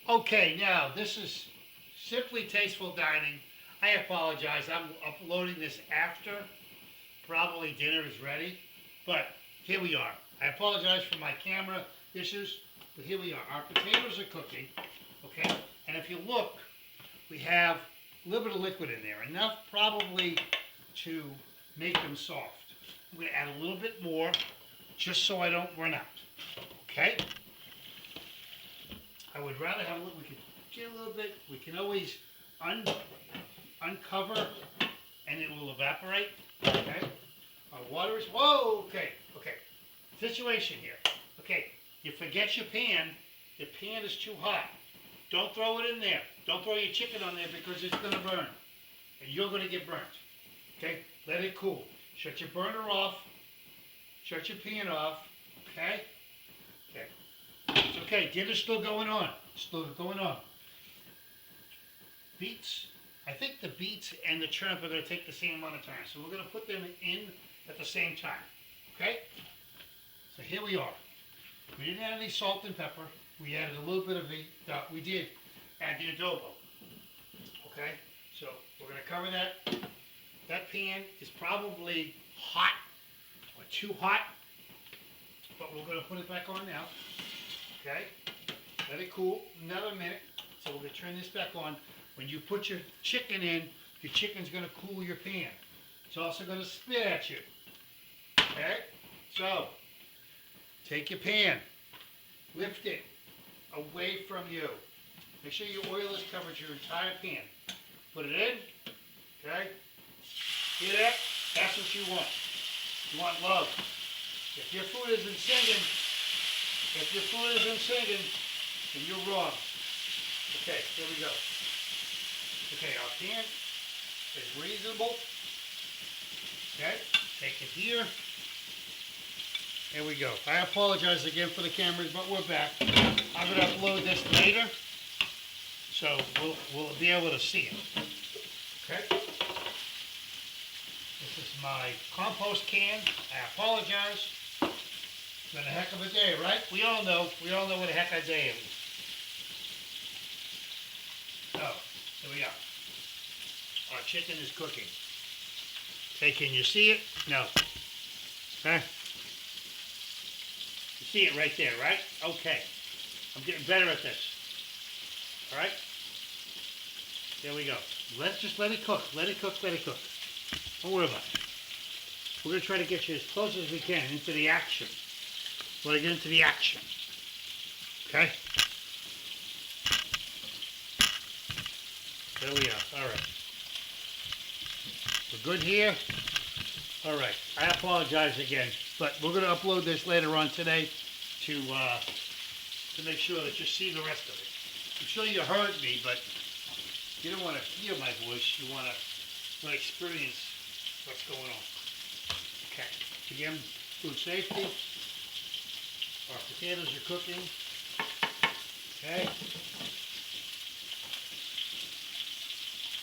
Okay, now this is Simply Tasteful Dining. I apologize. I'm uploading this after probably dinner is ready, but here we are. I apologize for my camera issues, but here we are. Our potatoes are cooking, okay? And if you look, we have a little bit of liquid in there, enough probably to make them soft. I'm going to add a little bit more just so I don't run out, okay? I would rather have a little, we could get a little bit, we can always uncover and it will evaporate, okay? Our water is, whoa, okay. Situation here. Okay, you forget your pan is too hot. Don't throw it in there. Don't throw your chicken on there because it's gonna burn. And you're gonna get burnt. Okay, let it cool. Shut your burner off. Shut your pan off, okay? Okay. It's okay, dinner's still going on. Still going on. Beets, I think the beets and the turnip are gonna take the same amount of time. So we're gonna put them in at the same time, okay? So here we are. We didn't add any salt and pepper. We added a little bit of we did add the adobo, okay? So we're gonna cover that. That pan is probably hot or too hot, but we're gonna put it back on now, okay? Let it cool another minute. So we're gonna turn this back on. When you put your chicken in, your chicken's gonna cool your pan. It's also gonna spit at you, okay? So, take your pan, lift it away from you. Make sure your oil has covered your entire pan. Put it in, okay? See that? That's what you want. You want love. If your food isn't singing, then you're wrong. Okay, here we go. Okay, our pan is reasonable. Okay, take it here. Here we go. I apologize again for the cameras, but we're back. I'm going to upload this later, so we'll be able to see it. Okay. This is my compost can. I apologize. It's been a heck of a day, right? We all know what a heck of a day it is. So, here we are. Our chicken is cooking. Okay, can you see it? No. Okay. You see it right there, right? Okay. I'm getting better at this. All right? There we go. Just let it cook. Let it cook. Don't worry about it. We're going to try to get you as close as we can into the action. We're going to get into the action. Okay? There we are. All right. We're good here. All right. I apologize again, but we're going to upload this later on today to make sure that you see the rest of it. I'm sure you heard me, but you don't want to hear my voice. You want to experience what's going on. Okay. Again, food safety. Our potatoes are cooking. Okay.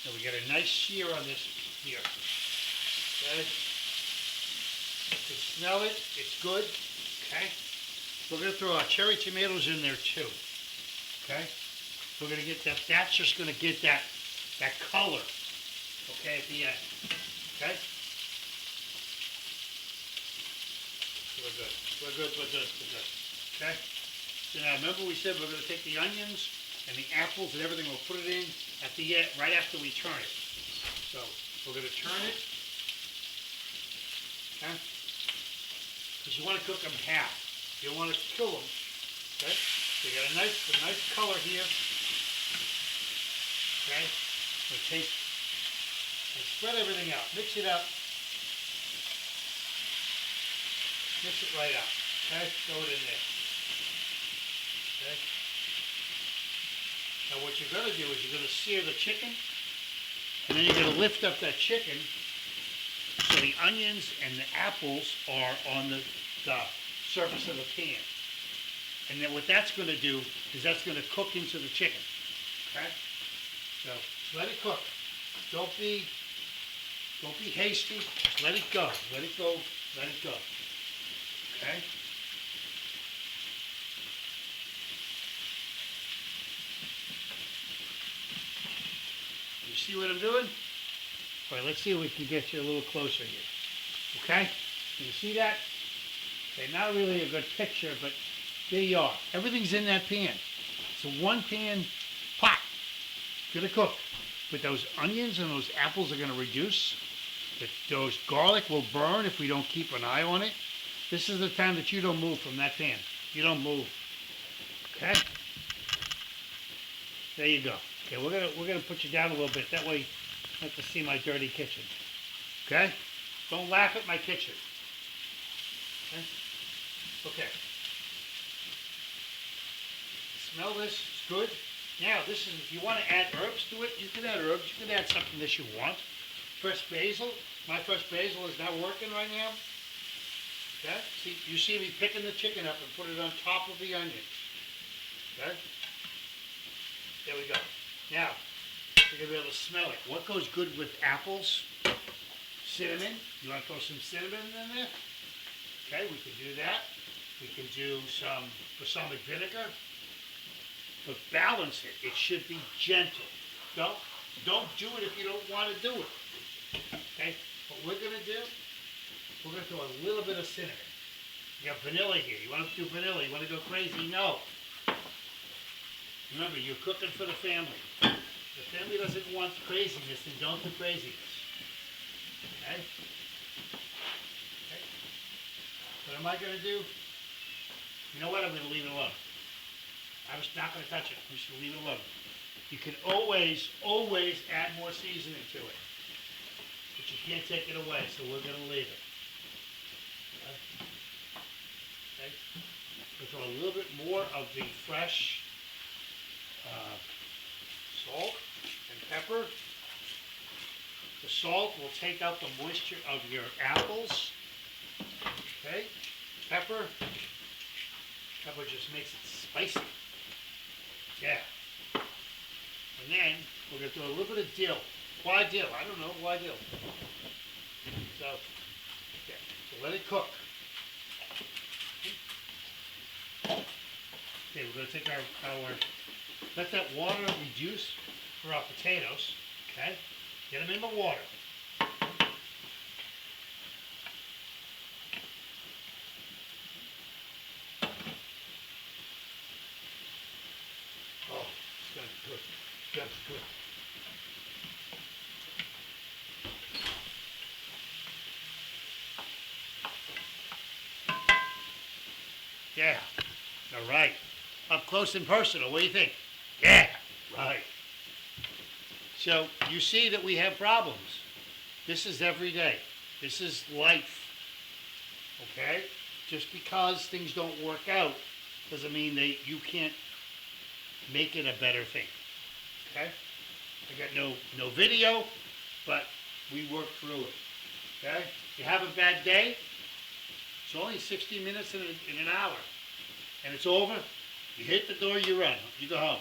And we got a nice sear on this here. Okay. You can smell it. It's good. Okay. We're going to throw our cherry tomatoes in there too. Okay. We're going to get that. That's just going to get that color. Okay, at the end. Okay. We're good. Okay. So now remember we said we're going to take the onions and the apples and everything. We'll put it in at the end, right after we turn it. So we're going to turn it. Okay. Because you want to cook them half. You don't want to kill them. Okay. So you got a nice color here. Okay. So take and spread everything out. Mix it up. Mix it right out. Okay. Throw it in there. Okay. Now what you're going to do is you're going to sear the chicken, and then you're going to lift up that chicken so the onions and the apples are on the surface of the pan. And then what that's going to do is that's going to cook into the chicken. Okay? So let it cook. Don't be hasty. Just let it go. Let it go. Okay? see what I'm doing? All right, let's see if we can get you a little closer here. Okay? Can you see that? Okay, not really a good picture, but there you are. Everything's in that pan. It's a one-pan pot. Gonna cook. But those onions and those apples are gonna reduce. Those garlic will burn if we don't keep an eye on it. This is the time that you don't move from that pan. You don't move. Okay? There you go. Okay, we're gonna put you down a little bit. That way you don't have to see my dirty kitchen. Okay? Don't laugh at my kitchen. Okay? Okay. Smell this, it's good. Now this is, if you want to add herbs to it, you can add herbs. You can add something that you want. Fresh basil. My fresh basil is not working right now. Okay? See, you see me picking the chicken up and put it on top of the onions. Okay? There we go. Now, you're going to be able to smell it. What goes good with apples? Cinnamon. You want to throw some cinnamon in there? Okay, we can do that. We can do some balsamic vinegar. But balance it. It should be gentle. Don't do it if you don't want to do it. Okay? What we're going to do, we're going to throw a little bit of cinnamon. You have vanilla here. You want to do vanilla? You want to go crazy? No. Remember, you're cooking for the family. The family doesn't want craziness, then don't do craziness. Okay? Okay? What am I going to do? You know what? I'm going to leave it alone. I was not going to touch it. I'm just going to leave it alone. You can always add more seasoning to it. But you can't take it away, so we're going to leave it. Okay? We'll throw a little bit more of the fresh salt and pepper. The salt will take out the moisture of your apples. Okay? Pepper just makes it spicy. Yeah. And then we're going to throw a little bit of dill. Why dill? I don't know. Why dill? So, okay. So let it cook. Okay, we're going to take our let that water reduce for our potatoes. Okay? Get them in the water. Oh, it's going to be good. That's good. Yeah. All right. Up close and personal. What do you think? Yeah. Right. So you see that we have problems. This is every day. This is life. Okay? Just because things don't work out doesn't mean that you can't make it a better thing. Okay? I got no video, but we work through it. Okay? You have a bad day, it's only 60 minutes in an hour. And it's over. You hit the door, you run. You go home.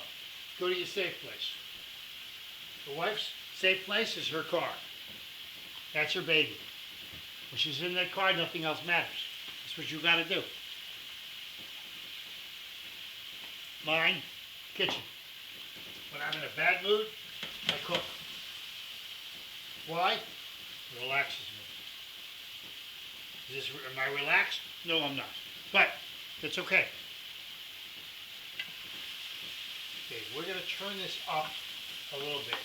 Go to your safe place. The wife's safe place is her car. That's her baby. When she's in that car, nothing else matters. That's what you got to do. Mine, kitchen. When I'm in a bad mood, I cook. Why? It relaxes me. Am I relaxed? No, I'm not. But it's okay. Okay, we're going to turn this up a little bit.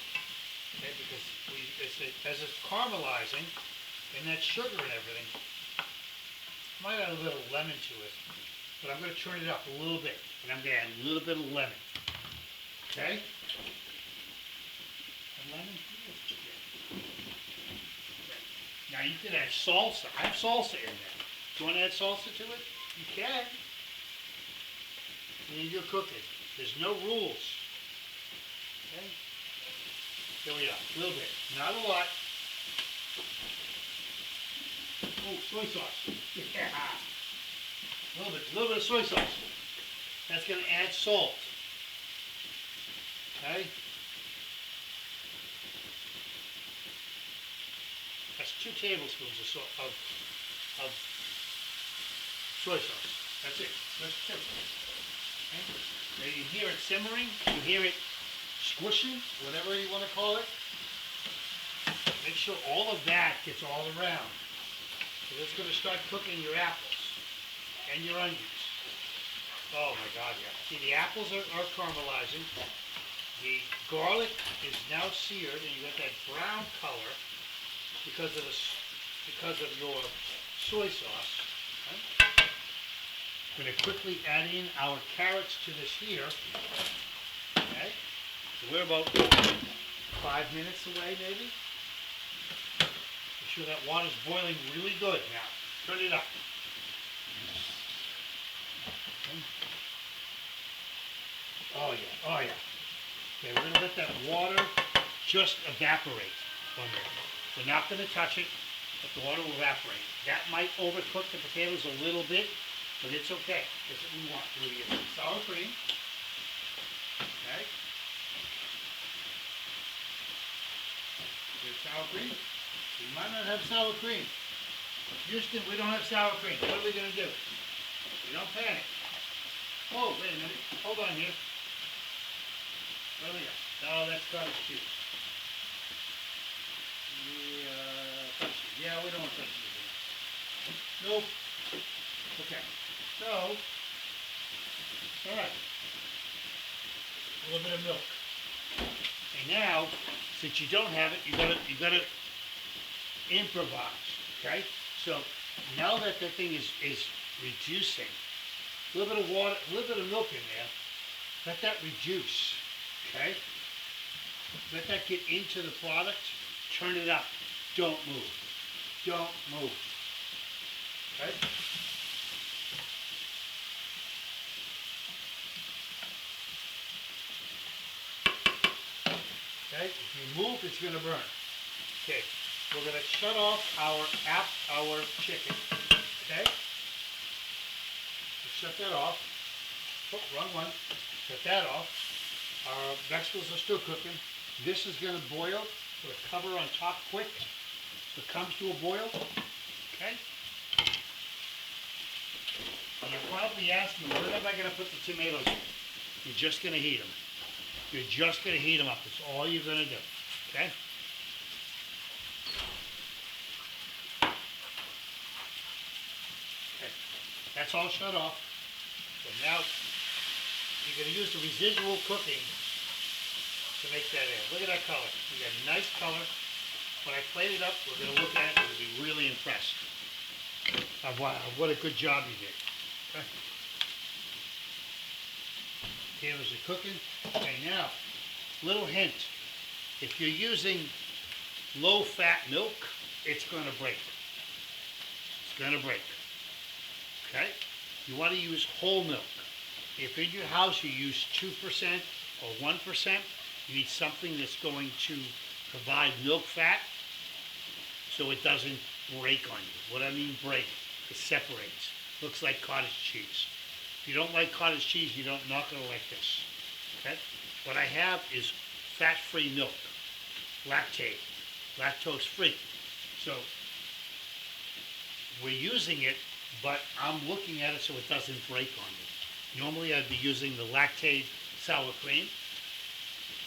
Okay, because as it's caramelizing, and that sugar and everything, might add a little lemon to it. But I'm going to turn it up a little bit. And I'm going to add a little bit of lemon. Okay? Lemon? Now you can add salsa. I have salsa in there. Do you want to add salsa to it? You can. And you're cooking. There's no rules. Okay? Here we are. A little bit. Not a lot. Oh, soy sauce. Yeah. A little bit of soy sauce. That's going to add salt. Okay? That's 2 tablespoons of soy sauce. That's it. That's 2. Okay? Now you hear it simmering. You hear it squishing, whatever you want to call it. Make sure all of that gets all around. So it's going to start cooking your apples and your onions. Oh my God, yeah. See, the apples are caramelizing. The garlic is now seared, and you got that brown color because of your soy sauce. Right? I'm going to quickly add in our carrots to this here. Okay, so we're about 5 minutes away, maybe. Make sure that water's boiling really good. Now, turn it up. Okay. Oh yeah, oh yeah. Okay, we're going to let that water just evaporate on there. We're not going to touch it, but the water will evaporate. That might overcook the potatoes a little bit, but it's okay. That's what we want. We're going to get some sour cream. Okay. Here's sour cream. We might not have sour cream. Houston, we don't have sour cream. What are we going to do? We don't panic. Oh, wait a minute. Hold on here. What do we got? Oh, that's cottage cheese. Cottage cheese. Yeah, we don't want cottage cheese in it. Nope. Okay. So, all right. A little bit of milk. And now, since you don't have it, you gotta improvise. Okay. So now that the thing is reducing, a little bit of water, a little bit of milk in there. Let that reduce. Okay. Let that get into the product. Turn it up. Don't move. Don't move. Okay. Okay. If you move, it's going to burn. Okay. We're going to shut off our chicken. Okay. We'll shut that off. Oh, wrong one. Shut that off. Our vegetables are still cooking. This is going to boil. Put a cover on top quick. So it comes to a boil. Okay. And you're probably asking, where am I going to put the tomatoes in? You're just going to heat them. You're just going to heat them up. That's all you're going to do. Okay. Okay. That's all shut off. So now you're going to use the residual cooking to make that in. Look at that color. We got a nice color. When I plate it up, we're going to look at it and we'll be really impressed of what a good job you did. Okay. Potatoes are cooking. Okay, now, little hint. If you're using low-fat milk, it's going to break. It's going to break. Okay? You want to use whole milk. If in your house you use 2% or 1%, you need something that's going to provide milk fat so it doesn't break on you. What I mean break, it separates. Looks like cottage cheese. If you don't like cottage cheese, you're not going to like this. Okay? What I have is fat-free milk, lactose-free. So we're using it, but I'm looking at it so it doesn't break on me. Normally I'd be using the lactate sour cream,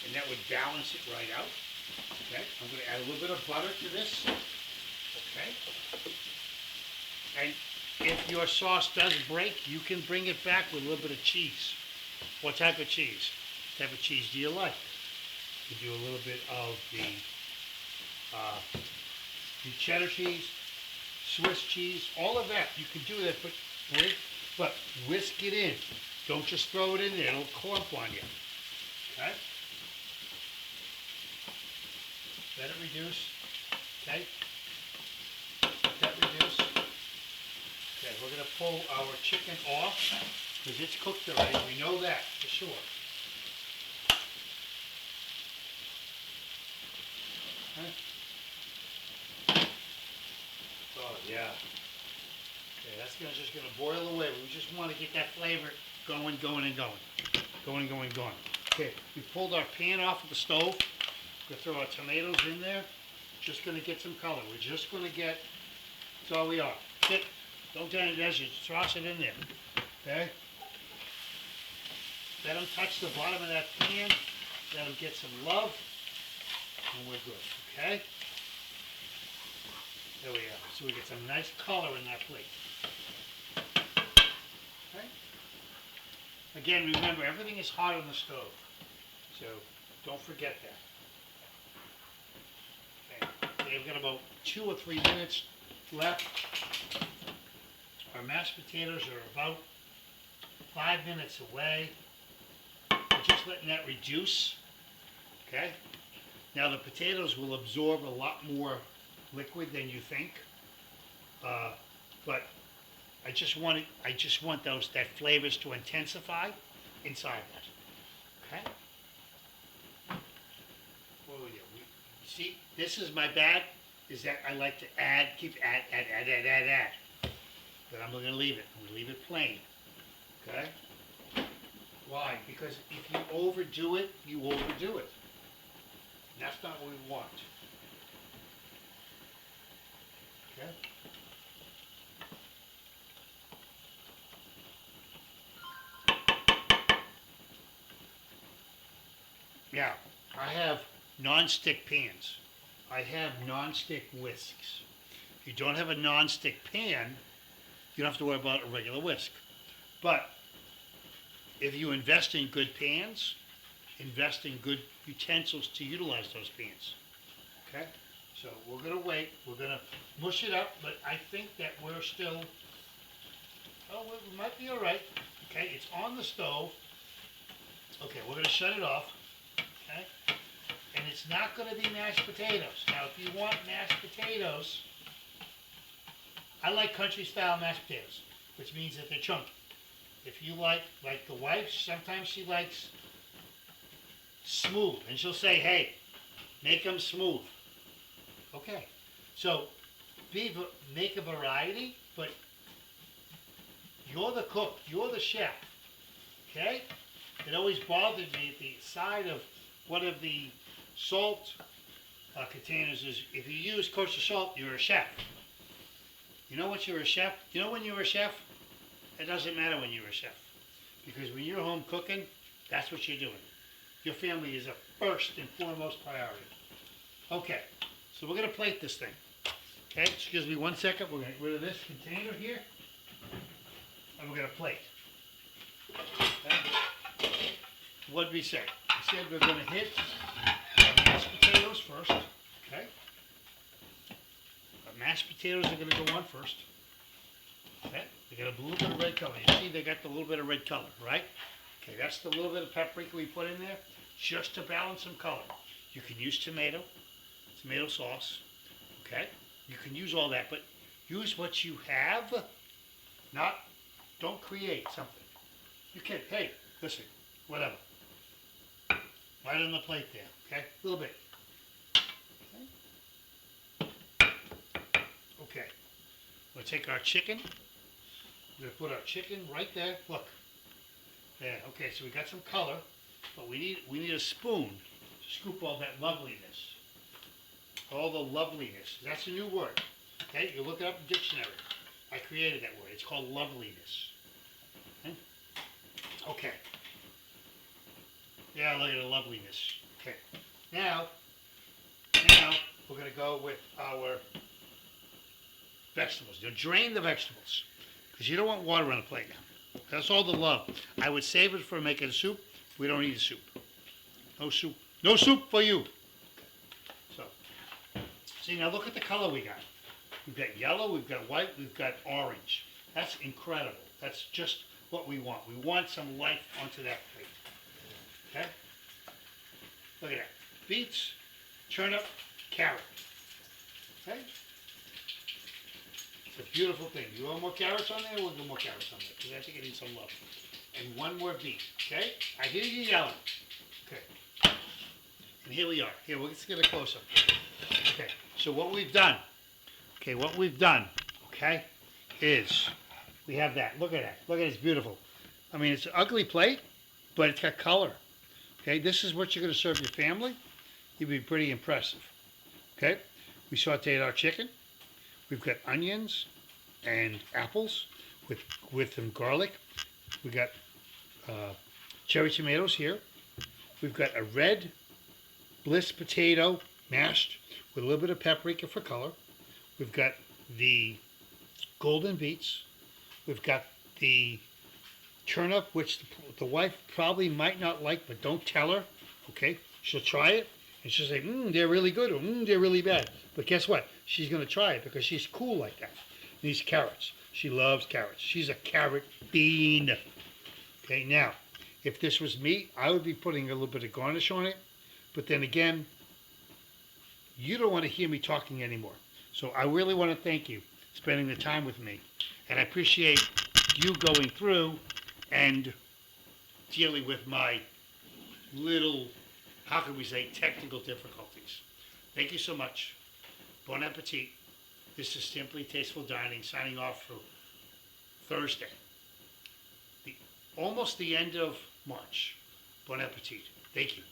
and that would balance it right out. Okay, I'm going to add a little bit of butter to this. Okay, and if your sauce does break, you can bring it back with a little bit of cheese. What type of cheese? What type of cheese do you like? You do a little bit of the cheddar cheese, Swiss cheese, all of that. You can do that, but whisk it in. Don't just throw it in there. It'll clump on you. Okay? Let it reduce. Okay? Let that reduce. Okay, we're going to pull our chicken off because it's cooked already. We know that for sure. Okay. Oh, yeah. Okay, that's just going to boil away. We just want to get that flavor going. Going. Okay, we pulled our pan off of the stove. We're going to throw our tomatoes in there. Just going to get some color. We're just going to get, that's all we are. Sit. Don't turn it as you toss it in there. Okay? Let them touch the bottom of that pan. Let them get some love. And we're good. Okay? There we are. So we get some nice color in that plate. Okay? Again, remember, everything is hot on the stove. So don't forget that. Okay. We've got about 2 or 3 minutes left. Our mashed potatoes are about 5 minutes away. We're just letting that reduce. Okay? Now the potatoes will absorb a lot more liquid than you think. But I just want that flavors to intensify inside that. Okay? Oh yeah. See, this is my bad. Is that I like to keep add. But I'm going to leave it. I'm going to leave it plain. Okay? Why? Because if you overdo it, you overdo it. And that's not what we want. Okay? Now, I have non-stick pans. I have non-stick whisks. If you don't have a non-stick pan, you don't have to worry about a regular whisk. But if you invest in good pans, invest in good utensils to utilize those pans. Okay? So we're going to wait. We're going to mush it up, but I think that we're still, we might be all right. Okay? It's on the stove. Okay, we're going to shut it off. Okay? And it's not going to be mashed potatoes. Now, if you want mashed potatoes, I like country style mashed potatoes, which means that they're chunky. If you like the wife, sometimes she likes smooth, and she'll say, hey, make them smooth. Okay, so make a variety, but you're the cook, you're the chef, okay? It always bothered me at the side of one of the salt containers is if you use kosher salt, you're a chef. You know what you're a chef? You know when you're a chef? It doesn't matter when you're a chef. Because when you're home cooking, that's what you're doing. Your family is a first and foremost priority. Okay, so we're going to plate this thing. Okay, excuse me 1 second. We're going to get rid of this container here. And we're going to plate. Okay. What did we say? We said we're going to hit our mashed potatoes first. Okay. Our mashed potatoes are going to go on first. Okay. They got a little bit of red color. You see they got the little bit of red color, right? Okay, that's the little bit of paprika we put in there just to balance some color. You can use tomato sauce. Okay? You can use all that, but use what you have. Don't create something. You can, hey, listen, whatever. Right on the plate there, okay? A little bit. Okay. We'll take our chicken. We're going to put our chicken right there. Look. There. Okay, so we got some color, but we need a spoon to scoop all that loveliness. All the loveliness. That's a new word. Okay, you look it up in the dictionary. I created that word. It's called loveliness. Okay. Yeah, look at the loveliness. Okay. Now we're going to go with our vegetables. You drain the vegetables because you don't want water on the plate now. That's all the love. I would save it for making a soup. We don't need a soup. No soup. No soup for you. So, see, now look at the color we got. We've got yellow, we've got white, we've got orange. That's incredible. That's just what we want. We want some life onto that plate. Okay? Look at that. Beets, turnip, carrot. Okay? It's a beautiful thing. You want more carrots on there? We'll do more carrots on there because I think it needs some love. And one more beet. Okay? I hear you yelling. Okay. And here we are. Here, let's get a close-up. Okay. So what we've done, is we have that. Look at that. Look at it. It's beautiful. I mean, it's an ugly plate, but it's got color. Okay? This is what you're going to serve your family. You'd be pretty impressive. Okay? We sauteed our chicken. We've got onions and apples with some garlic. We got cherry tomatoes here. We've got a red bliss potato mashed with a little bit of paprika for color. We've got the golden beets. We've got the turnip, which the wife probably might not like, but don't tell her. Okay, she'll try it and she'll say, they're really good, or they're really bad. But guess what? She's gonna try it because she's cool like that. These carrots. She loves carrots. She's a carrot bean. Okay, now, if this was me, I would be putting a little bit of garnish on it. But then again, you don't want to hear me talking anymore. So I really want to thank you spending the time with me. And I appreciate you going through and dealing with my little, how can we say, technical difficulties. Thank you so much. Bon appetit. This is Simply Tasteful Dining signing off for Thursday. Almost the end of March. Bon appetit. Thank you.